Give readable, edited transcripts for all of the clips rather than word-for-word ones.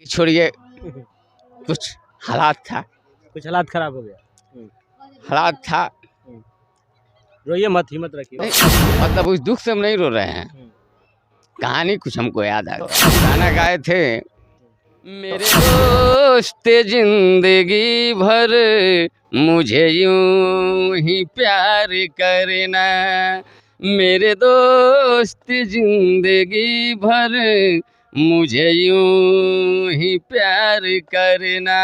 छोड़िए कुछ हालात था। कुछ हालात खराब हो गया। हालात था रोइए मत, हिम्मत रखिए। मतलब उस दुख से हम नहीं रो रहे हैं। कहानी कुछ हमको याद आ गया। गाना गाए थे, मेरे दोस्त जिंदगी भर मुझे यूं ही प्यार करना, मेरे दोस्त जिंदगी भर मुझे यूं ही प्यार करना,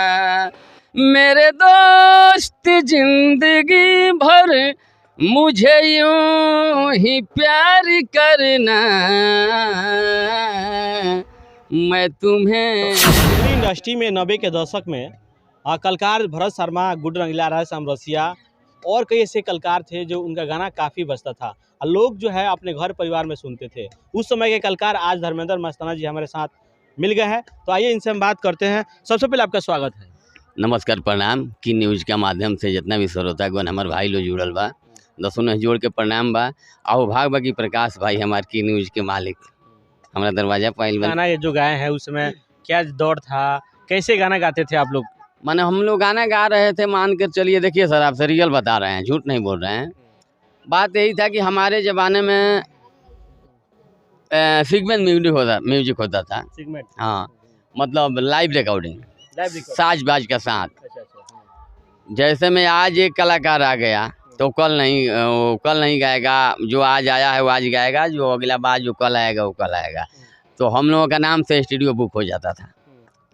मेरे दोस्त जिंदगी भर मुझे यूं ही प्यार करना, मैं तुम्हें। फिल्म इंडस्ट्री में 90 के दशक में कलाकार भरत शर्मा, गुड्डू रंगीला, राधेश्याम रसिया और कई ऐसे कलाकार थे जो उनका गाना काफ़ी बजता था और लोग जो है अपने घर परिवार में सुनते थे। उस समय के कलाकार आज धर्मेंद्र मस्ताना जी हमारे साथ मिल गए हैं, तो आइए इनसे हम बात करते हैं। सबसे पहले आपका स्वागत है। नमस्कार, प्रणाम। की न्यूज़ के माध्यम से जितना भी श्रोतागण हमारे भाई लोग जुड़ल बा, दसों ने जोड़ के प्रणाम बा। आओ भाग बा की प्रकाश भाई हमारे की न्यूज़ के मालिक हमारा दरवाजा पाइल बा। गाना ये जो गाए हैं उस समय क्या दौर था, कैसे गाना गाते थे आप लोग? माने हम लोग गाना गा रहे थे, मान कर चलिए, देखिए सर आप रियल बता रहे हैं, झूठ नहीं बोल रहे हैं। बात यही था कि हमारे ज़माने में सिगमेंट म्यूजिक होता था। सिगमेंट, हाँ, मतलब लाइव रिकॉर्डिंग साज बाज के साथ। जैसे में आज एक कलाकार आ गया तो कल नहीं गाएगा, जो आज आया है वो आज गाएगा, जो अगला बार जो कल आएगा वो कल आएगा। तो हम लोगों का नाम से स्टूडियो बुक हो जाता था,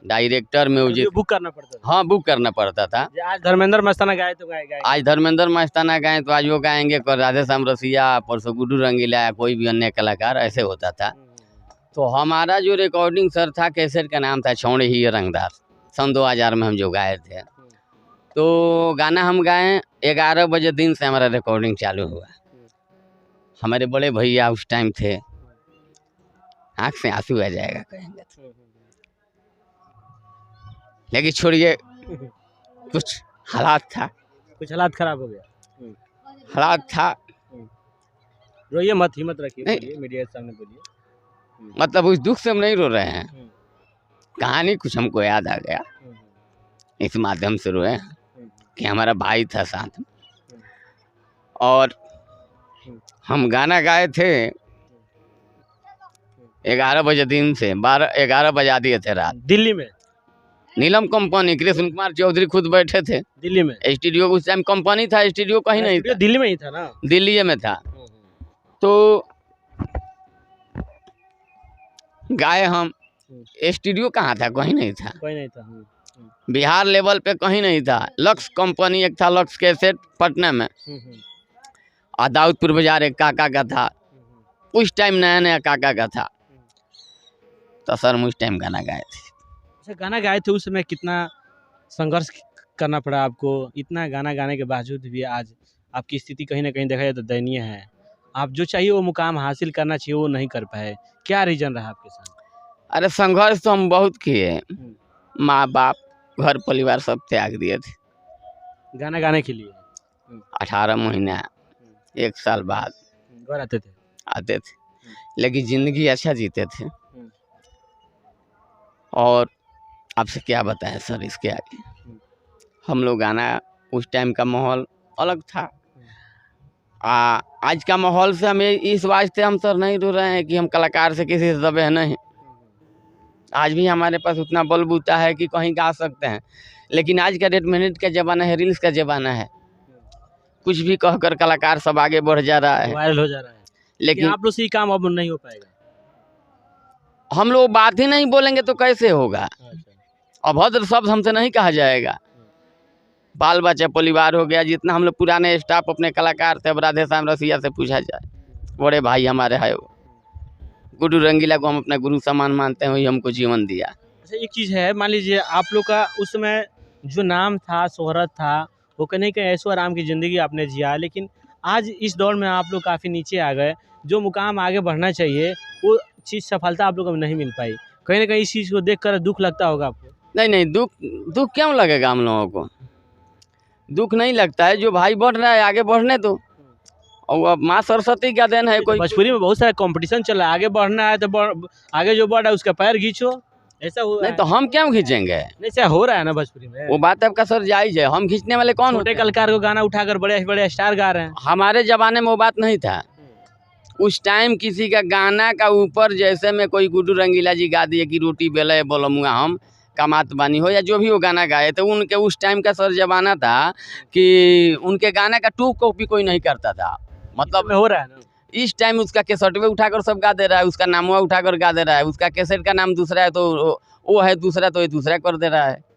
डायरेक्टर म्यूजिक बुक करना पड़ता था। हाँ, बुक करना पड़ता था। आज धर्मेंद्र मस्ताना गाए तो गाए, आज धर्मेंद्र मस्ताना गाएं तो आज वो गाएंगे, कल राधेश्याम रसिया, परसों गुड्डू रंगीला या कोई भी अन्य कलाकार, ऐसे होता था। तो हमारा जो रिकॉर्डिंग सर था, कैसेट का नाम था छौड़े ही रंगदार। सन 2000 में हम जो गाए थे, तो गाना हम गाएं 11 बजे दिन से हमारा रिकॉर्डिंग चालू हुआ। हमारे बड़े भैया उस टाइम थे, आँख से आंसू आ जाएगा कहेंगे तो। लेकिन छोड़िए कुछ हालात था। कुछ हालात खराब हो गया। हालात था रोइए मत, हिम्मत रखिए, नहीं। मीडिया के सामने बोलिए। मतलब उस दुख से हम नहीं रो रहे हैं। कहानी कुछ हमको याद आ गया, इस माध्यम से रोए हैं कि हमारा भाई था साथ में, और हम गाना गाए थे 11 बजे दिन से 11 बजा दिए थे रात। दिल्ली में नीलम कंपनी, कृष्ण कुमार चौधरी खुद बैठे थे दिल्ली में। स्टूडियो उस टाइम कंपनी था, स्टूडियो कहीं नहीं था, दिल्ली में ही था ना, दिल्ली में था। तो गाए हम, स्टूडियो कहाँ था, कहीं नहीं था, कोई नहीं था। बिहार लेवल पे कहीं नहीं था। लक्स कंपनी एक था, लक्स कैसेट पटना में, और दाऊदपुर बाजार एक काका का था। उस टाइम नया नया काका का था, तो सर हम उस टाइम गाना गाए थे। गाना गाए थे उस समय, कितना संघर्ष करना पड़ा आपको? इतना गाना गाने के बावजूद भी आज आपकी स्थिति कहीं ना कहीं देखा जाए तो दयनीय है। आप जो चाहिए वो मुकाम हासिल करना चाहिए वो नहीं कर पाए, क्या रीजन रहा आपके साथ? अरे संघर्ष तो हम बहुत किए, माँ बाप घर परिवार सब त्याग दिए थे गाना गाने के लिए। 18 महीना 1 साल बाद घर आते थे, लेकिन ज़िंदगी अच्छा जीते थे। और आपसे क्या बताएं सर इसके आगे। हम लोग गाना, उस टाइम का माहौल अलग था। आज का माहौल से हमें इस वास्ते हम सर नहीं रो रहे हैं कि हम कलाकार से किसी से दबे नहीं। आज भी हमारे पास उतना बलबूता है कि कहीं गा सकते हैं, लेकिन आज का 1.5 मिनट का ज़माना है, रील्स का ज़माना है। कुछ भी कहकर कलाकार सब आगे बढ़ जा रहा है, वायरल हो जा रहा है, लेकिन आप लोग से काम अब नहीं हो पाएगा। हम लोग बात ही नहीं बोलेंगे तो कैसे होगा? अभद्र शब्द हमसे नहीं कहा जाएगा। बाल बच्चा परिवार हो गया, जितना हम लोग पुराने स्टाफ अपने कलाकार थे, अब राधेश्याम रसिया से पूछा जाए, बड़े भाई हमारे है वो, गुड्डू रंगीला को हम अपना गुरु समान मानते हैं, वही हमको जीवन दिया। अच्छा, एक चीज़ है, मान लीजिए आप लोग का उस समय जो नाम था, शोहरत था, वो कहीं कहीं ऐशो आराम की ज़िंदगी आपने जिया, लेकिन आज इस दौर में आप लोग काफ़ी नीचे आ गए। जो मुकाम आगे बढ़ना चाहिए वो चीज़ सफलता आप लोगों को नहीं मिल पाई। कहीं ना कहीं इस चीज़ को देखकर दुख लगता होगा आपको? नहीं, दुख क्यों लगेगा? हम लोगों को दुख नहीं लगता है। जो भाई बढ़ रहा है आगे बढ़ने दो, और अब माँ सरस्वती का देन है। कोई भोजपुरी में बहुत सारा कंपटीशन चल रहा है, आगे बढ़ना है तो आगे जो बढ़ रहा है उसका पैर खींचो, ऐसा हुआ नहीं है? तो हम क्यों खींचेंगे? नहीं, ऐसा हो रहा है ना भोजपुरी में। वो बात आपका सर जायज है, हम खींचने वाले कौन छोटे होते हैं? कलाकार को गाना उठाकर बड़े बड़े स्टार गा रहे हैं। हमारे जमाने में वो बात नहीं था। उस टाइम किसी का गाना का ऊपर जैसे में कोई गुड्डू रंगीला जी गा दिए कि रोटी बेले बोलूँगा हम कमात बानी हो, या जो भी वो गाना गाए, तो उनके उस टाइम का सर जमाना था कि उनके गाना का टू कॉपी कोई नहीं करता था। मतलब हो रहा है ना। इस टाइम उसका कैसेट में उठाकर सब गा दे रहा है, उसका नाम उठाकर गा दे रहा है, उसका कैसेट का नाम दूसरा है तो वो है दूसरा, तो ये दूसरा कर दे रहा है।